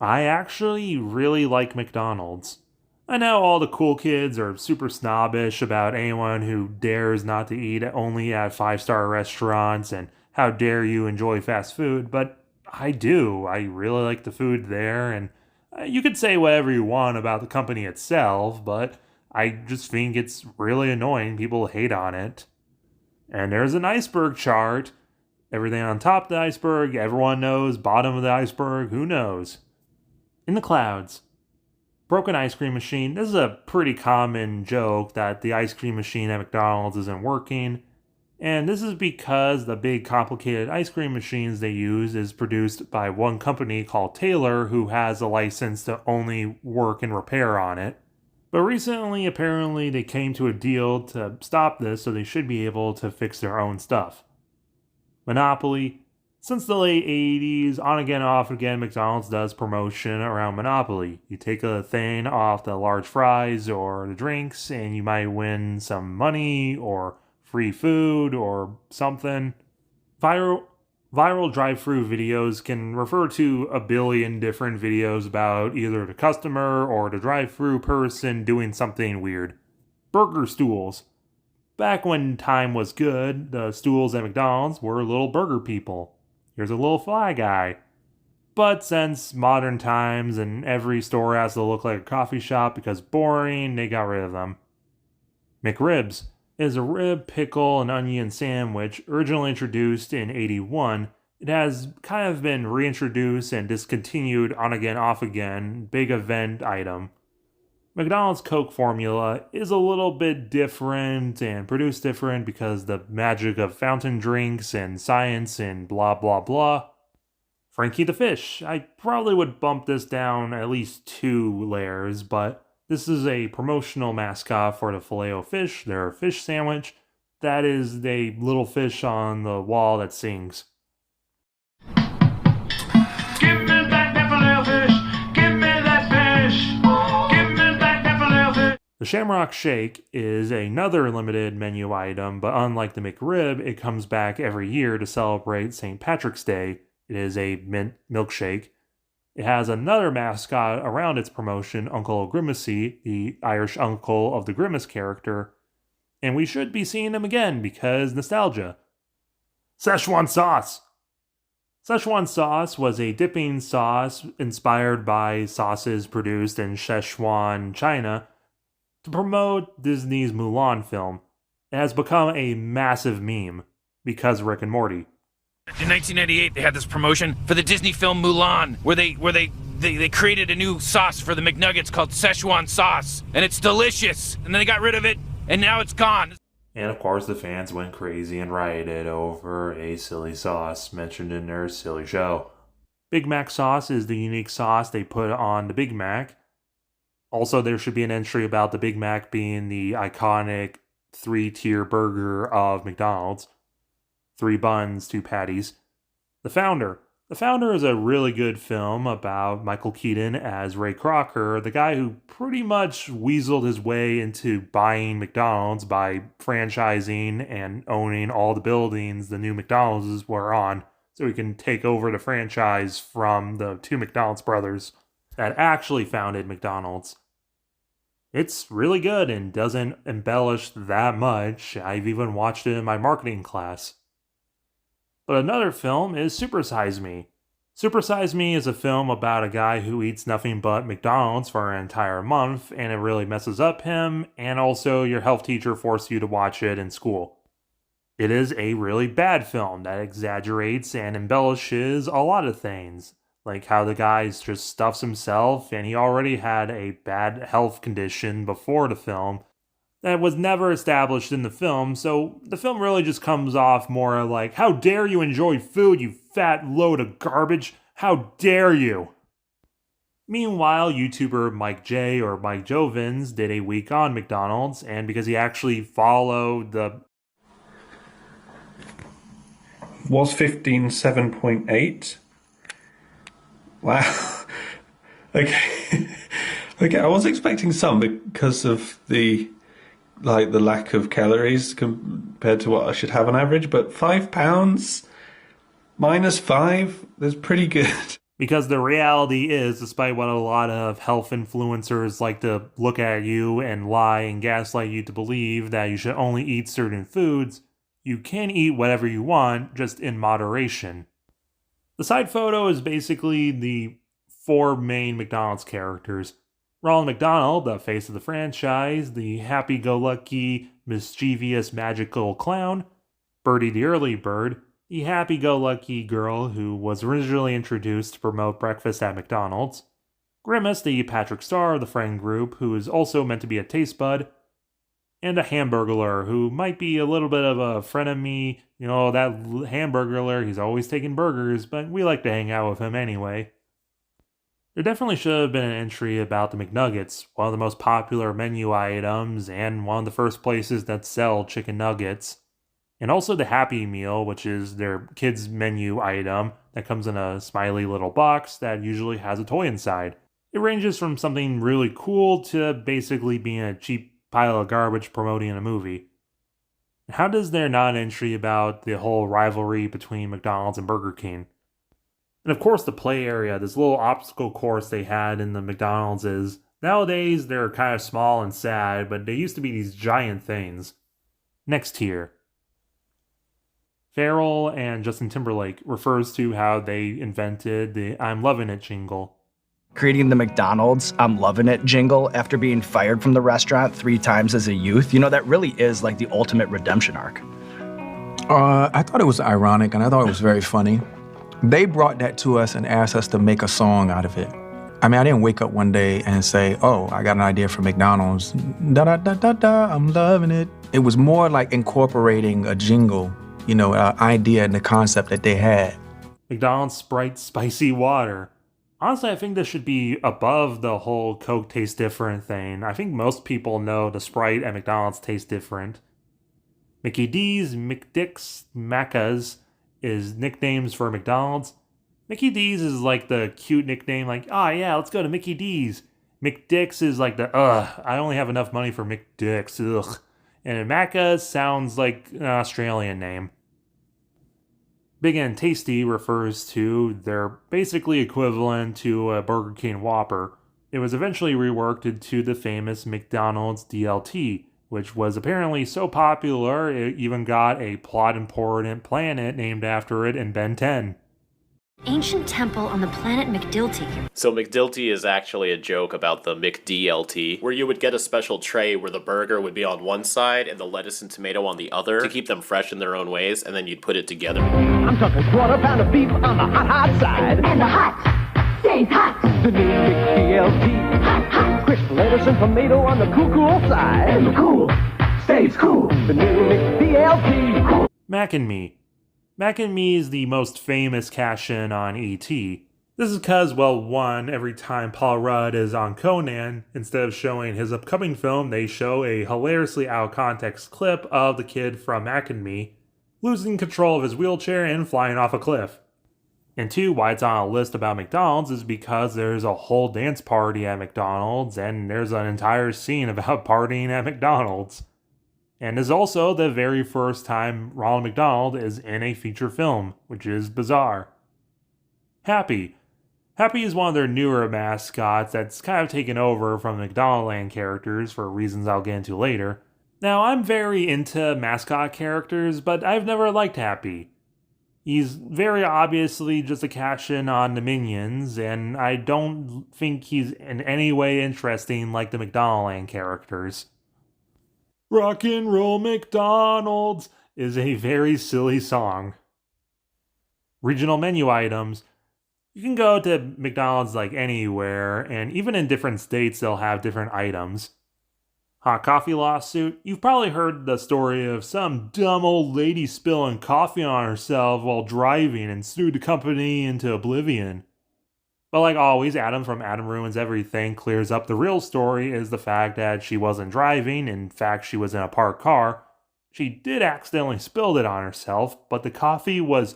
I actually really like McDonald's. I know all the cool kids are super snobbish about anyone who dares not to eat only at five-star restaurants and how dare you enjoy fast food, but I do. I really like the food there, and you could say whatever you want about the company itself, but I just think it's really annoying people hate on it. And there's an iceberg chart. Everything on top of the iceberg, everyone knows. Bottom of the iceberg, who knows? In the clouds. Broken ice cream machine. This is a pretty common joke that the ice cream machine at McDonald's isn't working. And this is because the big complicated ice cream machines they use is produced by one company called Taylor, who has a license to only work and repair on it. But recently, apparently, they came to a deal to stop this, so they should be able to fix their own stuff. Monopoly. Since the late 80s, on again, off again, McDonald's does promotion around Monopoly. You take a thing off the large fries or the drinks, and you might win some money or free food or something. Viral drive-through videos can refer to a billion different videos about either the customer or the drive-through person doing something weird. Burger stools. Back when time was good, the stools at McDonald's were little burger people. Here's a little fly guy. But since modern times and every store has to look like a coffee shop because boring, they got rid of them. McRibs is a rib, pickle, and onion sandwich originally introduced in '81. It has kind of been reintroduced and discontinued on again, off again, big event item. McDonald's Coke formula is a little bit different and produced different because the magic of fountain drinks and science and blah blah blah. Frankie the Fish. I probably would bump this down at least 2 layers, but this is a promotional mascot for the Filet-O-Fish, their fish sandwich. That is the little fish on the wall that sings. Give me back that Filet-O-Fish! Give me that fish! Give me back that Filet-O-Fish! The Shamrock Shake is another limited menu item, but unlike the McRib, it comes back every year to celebrate St. Patrick's Day. It is a mint milkshake. It has another mascot around its promotion, Uncle Grimace, the Irish uncle of the Grimace character, and we should be seeing him again because nostalgia. Szechuan sauce! Szechuan sauce was a dipping sauce inspired by sauces produced in Szechuan, China, to promote Disney's Mulan film. It has become a massive meme because of Rick and Morty. In 1998, they had this promotion for the Disney film Mulan, where they created a new sauce for the McNuggets called Szechuan sauce, and it's delicious. And then they got rid of it, and now it's gone. And of course, the fans went crazy and rioted over a silly sauce mentioned in their silly show. Big Mac sauce is the unique sauce they put on the Big Mac. Also, there should be an entry about the Big Mac being the iconic 3-tier burger of McDonald's. 3 buns, 2 patties. The Founder. The Founder is a really good film about Michael Keaton as Ray Crocker, the guy who pretty much weaseled his way into buying McDonald's by franchising and owning all the buildings the new McDonald's were on, so he can take over the franchise from the 2 McDonald's brothers that actually founded McDonald's. It's really good and doesn't embellish that much. I've even watched it in my marketing class. But another film is Super Size Me. Super Size Me is a film about a guy who eats nothing but McDonald's for an entire month, and it really messes up him, and also your health teacher forced you to watch it in school. It is a really bad film that exaggerates and embellishes a lot of things, like how the guy just stuffs himself, and he already had a bad health condition before the film, that was never established in the film, so the film really just comes off more like, how dare you enjoy food, you fat load of garbage? How dare you? Meanwhile, YouTuber Mike J or Mike Jovins did a week on McDonald's, and because he actually followed the... Was 15 7.8? Wow. Okay. Okay, I was expecting some because of the lack of calories compared to what I should have on average, but £5 minus 5 is pretty good. Because the reality is, despite what a lot of health influencers like to look at you and lie and gaslight you to believe that you should only eat certain foods, you can eat whatever you want, just in moderation. The side photo is basically the 4 main McDonald's characters. Ronald McDonald, the face of the franchise, the happy-go-lucky, mischievous, magical clown. Brady the early bird, the happy-go-lucky girl who was originally introduced to promote breakfast at McDonald's. Grimace, the Patrick Star of the friend group, who is also meant to be a taste bud. And a hamburglar, who might be a little bit of a frenemy. You know, that hamburglar, he's always taking burgers, but we like to hang out with him anyway. There definitely should have been an entry about the McNuggets, one of the most popular menu items and one of the first places that sell chicken nuggets. And also the Happy Meal, which is their kids' menu item that comes in a smiley little box that usually has a toy inside. It ranges from something really cool to basically being a cheap pile of garbage promoting a movie. How does there not an entry about the whole rivalry between McDonald's and Burger King? And of course the play area, this little obstacle course they had in the McDonald's is, nowadays they're kind of small and sad, but they used to be these giant things. Next here. Farrell and Justin Timberlake refers to how they invented the I'm Lovin' It jingle. Creating the McDonald's I'm Lovin' It jingle after being fired from the restaurant 3 times as a youth, that really is like the ultimate redemption arc. I thought it was ironic and I thought it was very funny. They brought that to us and asked us to make a song out of it. I mean, I didn't wake up one day and say, oh, I got an idea for McDonald's. Da da da da da, I'm loving it. It was more like incorporating a jingle, an idea and the concept that they had. McDonald's Sprite Spicy Water. Honestly, I think this should be above the whole Coke tastes different thing. I think most people know the Sprite at McDonald's taste different. Mickey D's, McDick's, Macca's is nicknames for McDonald's. Mickey D's is like the cute nickname, like, yeah, let's go to Mickey D's. McDick's is like the, I only have enough money for McDick's, ugh. And Macca's sounds like an Australian name. Big and Tasty refers to, they're basically equivalent to a Burger King Whopper. It was eventually reworked into the famous McDonald's DLT, which was apparently so popular it even got a plot-important planet named after it in Ben 10. Ancient temple on the planet McDilty. So McDilty is actually a joke about the McDLT, where you would get a special tray where the burger would be on one side and the lettuce and tomato on the other to keep them fresh in their own ways, and then you'd put it together. I'm talking quarter pound of beef on the hot side. And the hot stays hot. The new McDLT. Hot. Crisp lettuce and tomato on the cool side. And the cool stays cool. The new McDLT. Mac and Me. Mac and Me is the most famous cash-in on E.T. This is because, one, every time Paul Rudd is on Conan, instead of showing his upcoming film, they show a hilariously out-of-context clip of the kid from Mac and Me losing control of his wheelchair and flying off a cliff. And 2, why it's on a list about McDonald's is because there's a whole dance party at McDonald's, and there's an entire scene about partying at McDonald's. And is also the very first time Ronald McDonald is in a feature film, which is bizarre. Happy. Happy is one of their newer mascots that's kind of taken over from the McDonaldland characters for reasons I'll get into later. Now, I'm very into mascot characters, but I've never liked Happy. He's very obviously just a cash-in on the Minions, and I don't think he's in any way interesting like the McDonaldland characters. Rock and Roll McDonald's is a very silly song. Regional menu items. You can go to McDonald's like anywhere, and even in different states they'll have different items. Hot coffee lawsuit. You've probably heard the story of some dumb old lady spilling coffee on herself while driving and sued the company into oblivion. But like always, Adam from Adam Ruins Everything clears up the real story is the fact that she wasn't driving. In fact, she was in a parked car. She did accidentally spill it on herself, but the coffee was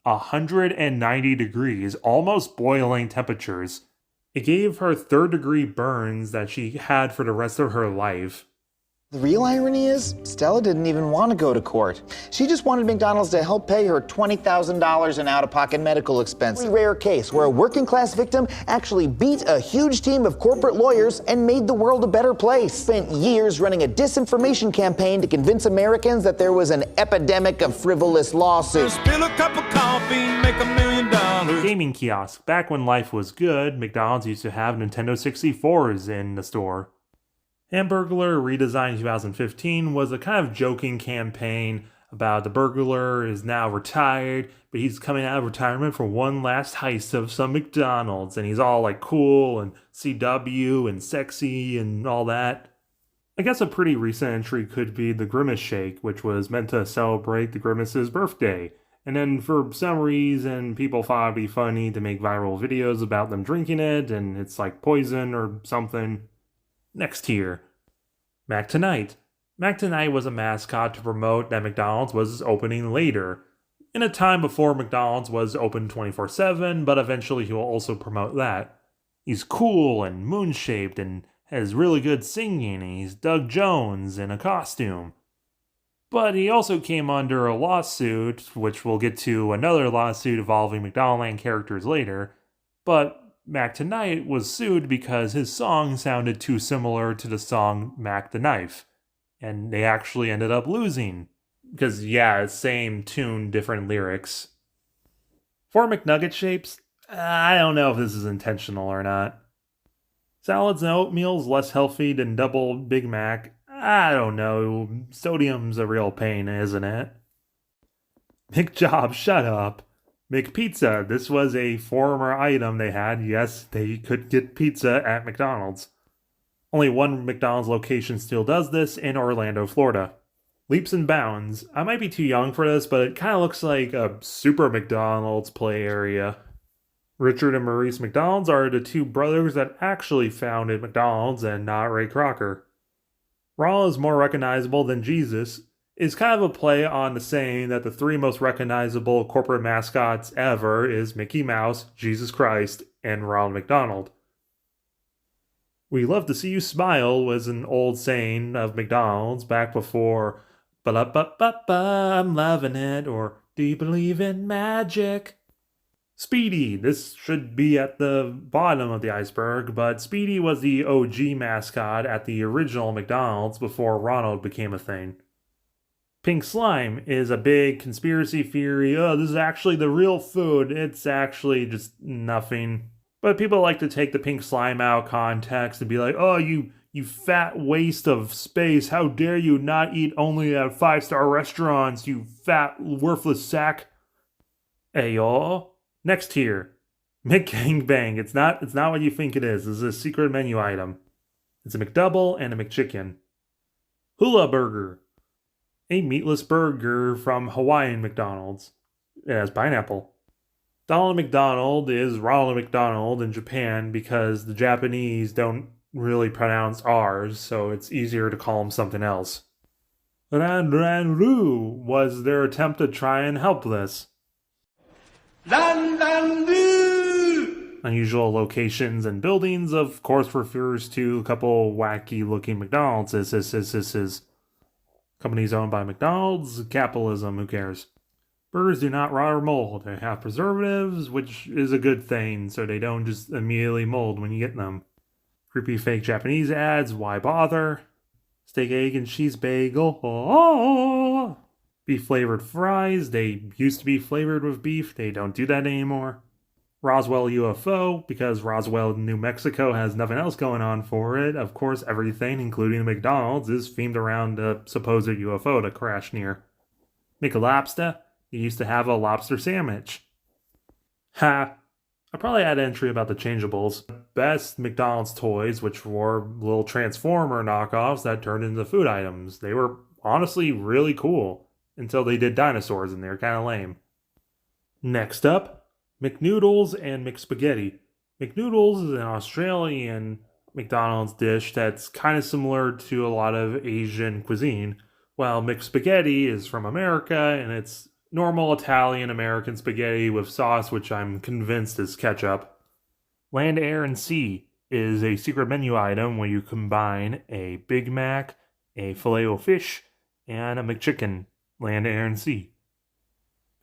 190 degrees, almost boiling temperatures. It gave her third-degree burns that she had for the rest of her life. The real irony is, Stella didn't even want to go to court. She just wanted McDonald's to help pay her $20,000 in out-of-pocket medical expenses. A rare case where a working-class victim actually beat a huge team of corporate lawyers and made the world a better place. Spent years running a disinformation campaign to convince Americans that there was an epidemic of frivolous lawsuits. Spill a cup of coffee, make $1 million. Gaming kiosk. Back when life was good, McDonald's used to have Nintendo 64s in the store. Hamburglar, redesigned in 2015, was a kind of joking campaign about the burglar is now retired, but he's coming out of retirement for one last heist of some McDonald's, and he's all like cool and CW and sexy and all that. I guess a pretty recent entry could be the Grimace Shake, which was meant to celebrate the Grimace's birthday. And then for some reason, people thought it'd be funny to make viral videos about them drinking it, and it's like poison or something. Next tier, MacTonight. MacTonight was a mascot to promote that McDonald's was opening later, in a time before McDonald's was open 24/7, but eventually he will also promote that. He's cool and moon-shaped and has really good singing, and he's Doug Jones in a costume. But he also came under a lawsuit, which we'll get to another lawsuit involving McDonaldland characters later, but MacTonight was sued because his song sounded too similar to the song Mac the Knife, and they actually ended up losing. Because, yeah, it's same tune, different lyrics. For McNugget shapes, I don't know if this is intentional or not. Salads and oatmeal's less healthy than double Big Mac. I don't know. Sodium's a real pain, isn't it? McJob, shut up. McPizza, this was a former item they had. Yes, they could get pizza at McDonald's. Only one McDonald's location still does this, in Orlando, Florida. Leaps and Bounds. I might be too young for this, but it kind of looks like a super McDonald's play area. Richard and Maurice McDonald's are the two brothers that actually founded McDonald's and not Ray Kroc. Ronald is more recognizable than Jesus, is kind of a play on the saying that the three most recognizable corporate mascots ever is Mickey Mouse, Jesus Christ, and Ronald McDonald. We love to see you smile was an old saying of McDonald's back before ba-la-ba-ba-ba, I'm loving it, or do you believe in magic? Speedy, this should be at the bottom of the iceberg, but Speedy was the OG mascot at the original McDonald's before Ronald became a thing. Pink slime is a big conspiracy theory. Oh, this is actually the real food. It's actually just nothing. But people like to take the pink slime out of context and be like, oh, you fat waste of space. How dare you not eat only at 5-star restaurants, you fat, worthless sack. Hey, y'all. Next tier. McGangbang. It's not what you think it is. This is a secret menu item. It's a McDouble and a McChicken. Hula Burger. A meatless burger from Hawaiian McDonald's. It has pineapple. Donald McDonald is Ronald McDonald in Japan because the Japanese don't really pronounce R's, so it's easier to call him something else. Ran Ran Roo was their attempt to try and help this. Ran Ran Roo! Unusual locations and buildings, of course, refers to a couple wacky looking McDonald's. Companies owned by McDonald's, capitalism, who cares? Burgers do not rot or mold. They have preservatives, which is a good thing, so they don't just immediately mold when you get them. Creepy fake Japanese ads, why bother? Steak, egg, and cheese bagel. Oh! Beef flavored fries, they used to be flavored with beef, they don't do that anymore. Roswell UFO, because Roswell, New Mexico has nothing else going on for it. Of course, everything, including McDonald's, is themed around a supposed UFO to crash near. McLobster, you used to have a lobster sandwich. Ha! I probably had an entry about the changeables. Best McDonald's toys, which were little Transformer knockoffs that turned into food items. They were honestly really cool, until they did dinosaurs and they were kind of lame. Next up, McNoodles and McSpaghetti. McNoodles is an Australian McDonald's dish that's kind of similar to a lot of Asian cuisine, while McSpaghetti is from America and it's normal Italian American spaghetti with sauce, which I'm convinced is ketchup. Land, Air, and Sea is a secret menu item where you combine a Big Mac, a Filet-O-Fish, and a McChicken, land, air, and sea.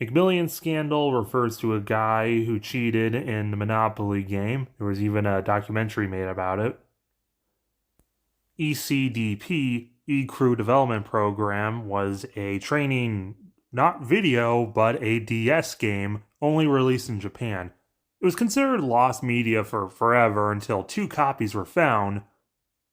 McMillions scandal refers to a guy who cheated in the Monopoly game. There was even a documentary made about it. ECDP, E-Crew Development Program, was a training, not video, but a DS game, only released in Japan. It was considered lost media for forever until 2 copies were found,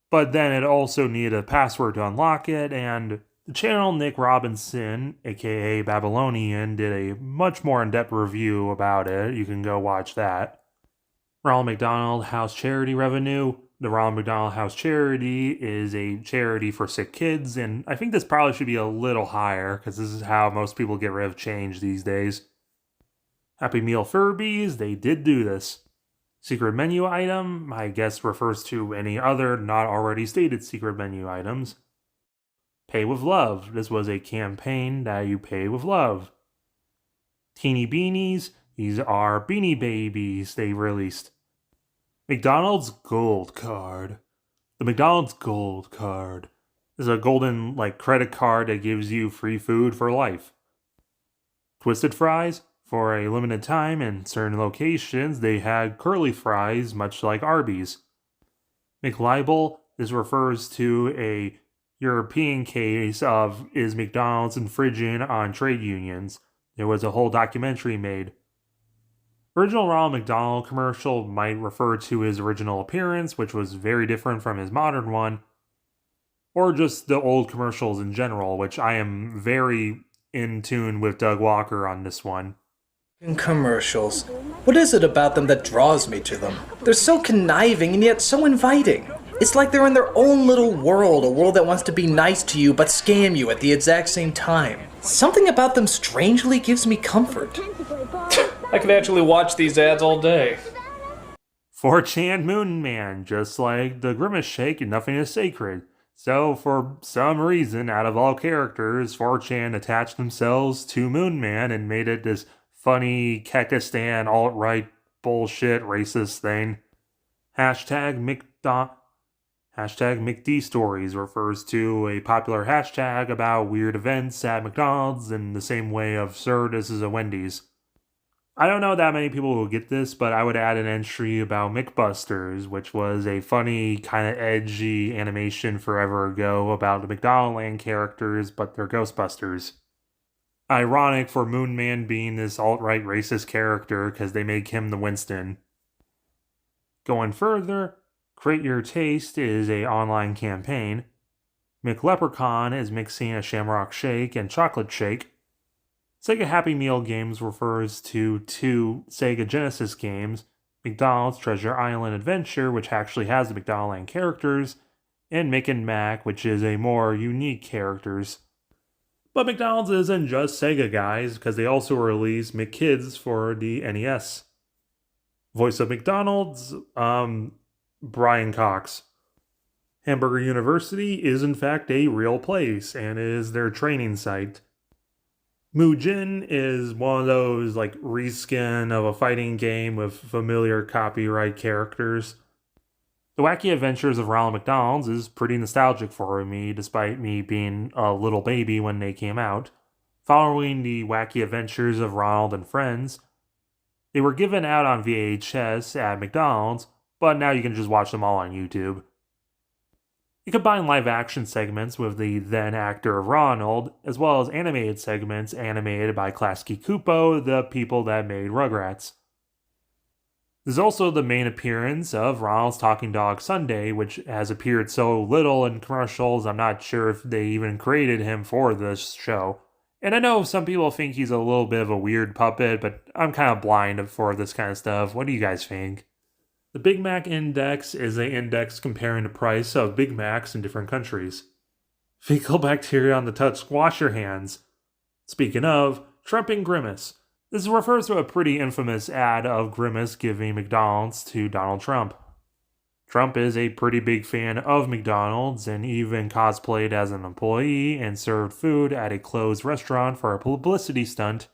but then it also needed a password to unlock it, and the channel Nick Robinson, aka Babylonian, did a much more in-depth review about it. You can go watch that. Ronald McDonald House Charity revenue. The Ronald McDonald House Charity is a charity for sick kids, and I think this probably should be a little higher, because this is how most people get rid of change these days. Happy Meal Furbies, they did do this. Secret menu item, I guess refers to any other not already stated secret menu items. Pay with Love, this was a campaign that you pay with love. Teeny Beanies, these are Beanie Babies they released. McDonald's Gold Card. The McDonald's Gold Card is a golden credit card that gives you free food for life. Twisted Fries, for a limited time in certain locations, they had curly fries much like Arby's. McLibel, this refers to a European case of is McDonald's infringing on trade unions. There was a whole documentary made. Original Ronald McDonald commercial might refer to his original appearance, which was very different from his modern one, or just the old commercials in general, which I am very in tune with Doug Walker on this one. Commercials. What is it about them that draws me to them? They're so conniving and yet so inviting. It's like they're in their own little world, a world that wants to be nice to you but scam you at the exact same time. Something about them strangely gives me comfort. I could actually watch these ads all day. 4chan Moon Man, just like the Grimace shake, nothing is sacred. So, for some reason, out of all characters, 4chan attached themselves to Moon Man and made it this funny Kekistan alt-right bullshit racist thing. Hashtag McD Stories refers to a popular hashtag about weird events at McDonald's in the same way absurd as is a Wendy's. I don't know that many people will get this, but I would add an entry about McBusters, which was a funny, kind of edgy animation forever ago about the McDonaldland characters, but they're Ghostbusters. Ironic for Moon Man being this alt-right racist character because they make him the Winston. Going further, Create Your Taste is an online campaign. McLeprechaun is mixing a Shamrock Shake and Chocolate Shake. Sega Happy Meal Games refers to 2 Sega Genesis games, McDonald's Treasure Island Adventure, which actually has the McDonaldland characters, and Mick and Mac, which is a more unique characters. But McDonald's isn't just Sega, guys, because they also released McKids for the NES. Voice of McDonald's, Brian Cox. Hamburger University is in fact a real place and is their training site. Muujin is one of those reskin of a fighting game with familiar copyright characters. The Wacky Adventures of Ronald McDonald's is pretty nostalgic for me, despite me being a little baby when they came out. Following the Wacky Adventures of Ronald and Friends, they were given out on VHS at McDonald's, but now you can just watch them all on YouTube. You combine live-action segments with the then-actor Ronald, as well as animated segments animated by Klasky Csupo, the people that made Rugrats. There's also the main appearance of Ronald's Talking Dog Sunday, which has appeared so little in commercials, I'm not sure if they even created him for this show. And I know some people think he's a little bit of a weird puppet, but I'm kind of blind for this kind of stuff. What do you guys think? The Big Mac Index is an index comparing the price of Big Macs in different countries. Fecal bacteria on the touch, wash your hands. Speaking of, Trump and Grimace. This refers to a pretty infamous ad of Grimace giving McDonald's to Donald Trump. Trump is a pretty big fan of McDonald's and even cosplayed as an employee and served food at a closed restaurant for a publicity stunt.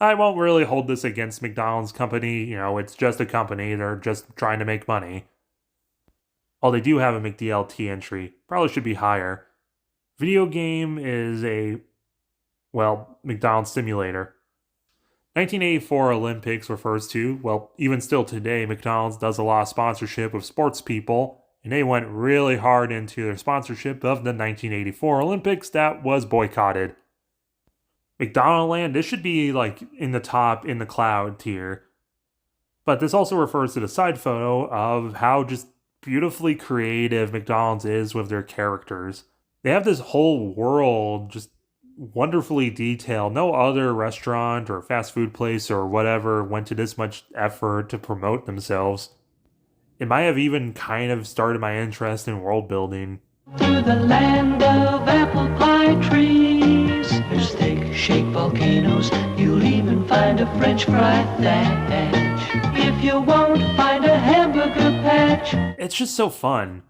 I won't really hold this against McDonald's company, it's just a company, they're just trying to make money. While they do have a McDLT entry, probably should be higher. Video game is McDonald's simulator. 1984 Olympics refers to, well, even still today, McDonald's does a lot of sponsorship with sports people, and they went really hard into their sponsorship of the 1984 Olympics that was boycotted. McDonald Land, this should be like in the top, in the cloud tier. But this also refers to the side photo of how just beautifully creative McDonald's is with their characters. They have this whole world just wonderfully detailed. No other restaurant or fast food place or whatever went to this much effort to promote themselves. It might have even kind of started my interest in world building. To the land of apple pie trees, there's steak-shaped volcanoes. You'll even find a French fry thatch. If you won't find a hamburger patch. It's just so fun.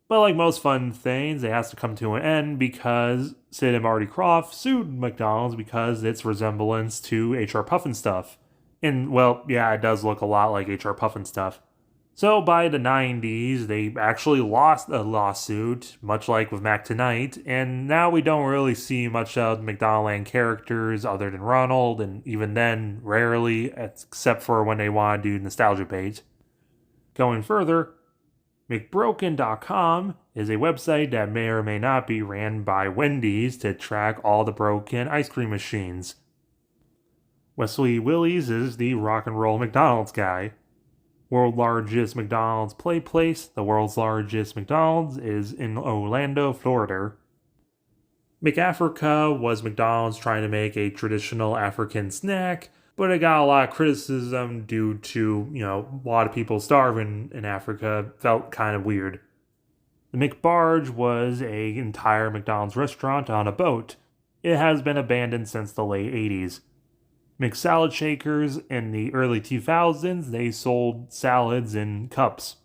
But like most fun things, it has to come to an end because Sid and Marty Krofft sued McDonald's because its resemblance to HR Pufnstuf. And, well, yeah, it does look a lot like HR Pufnstuf. So by the 90s, they actually lost a lawsuit, much like with MacTonight, and now we don't really see much of the McDonaldland characters other than Ronald, and even then, rarely, except for when they want to do nostalgia bait. Going further, McBroken.com is a website that may or may not be ran by Wendy's to track all the broken ice cream machines. Wesley Willies is the rock and roll McDonald's guy. World's largest McDonald's play place, the world's largest McDonald's, is in Orlando, Florida. McAfrica was McDonald's trying to make a traditional African snack, but it got a lot of criticism due to, a lot of people starving in Africa. Felt kind of weird. The McBarge was an entire McDonald's restaurant on a boat. It has been abandoned since the late 80s. McSalad Shakers in the early 2000s, they sold salads in cups.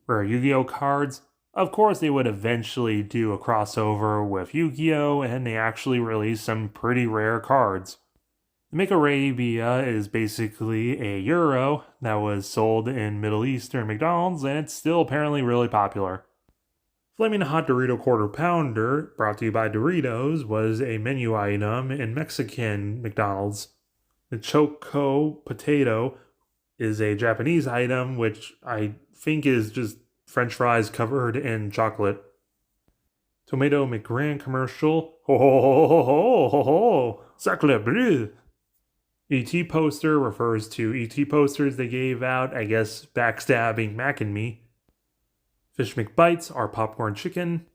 Rare Yu-Gi-Oh cards, of course they would eventually do a crossover with Yu-Gi-Oh, and they actually released some pretty rare cards. The McArabia is basically a euro that was sold in Middle Eastern McDonald's, and it's still apparently really popular. Flaming Hot Dorito Quarter Pounder, brought to you by Doritos, was a menu item in Mexican McDonald's. The Choco Potato is a Japanese item, which I think is just French fries covered in chocolate. Tomato McGrand commercial. Ho ho ho ho ho ho ho! Sacre bleu! ET poster refers to ET posters they gave out, I guess backstabbing Mac and me. Fish McBites are popcorn chicken.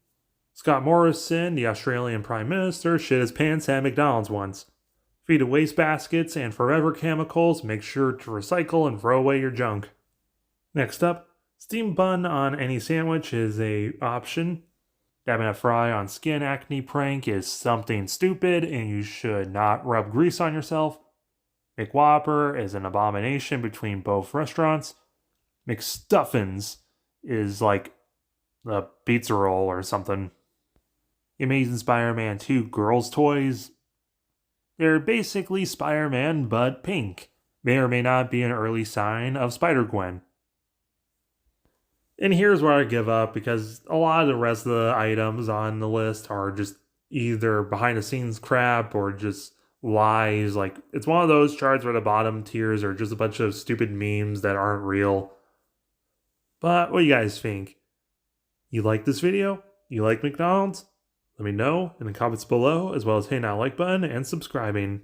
Scott Morrison, the Australian Prime Minister, shit his pants at McDonald's once. Feed of waste baskets and forever chemicals, make sure to recycle and throw away your junk. Next up, steamed bun on any sandwich is a option. Dabbing a fry on skin acne prank is something stupid and you should not rub grease on yourself. McWhopper is an abomination between both restaurants. McStuffins is like a pizza roll or something. Amazing Spider-Man 2 girls' toys. They're basically Spider-Man, but pink. May or may not be an early sign of Spider-Gwen. And here's where I give up, because a lot of the rest of the items on the list are just either behind-the-scenes crap or just lies. Like, it's one of those charts where the bottom tiers are just a bunch of stupid memes that aren't real. But what do you guys think? You like this video? You like McDonald's? Let me know in the comments below, as well as hitting that like button and subscribing.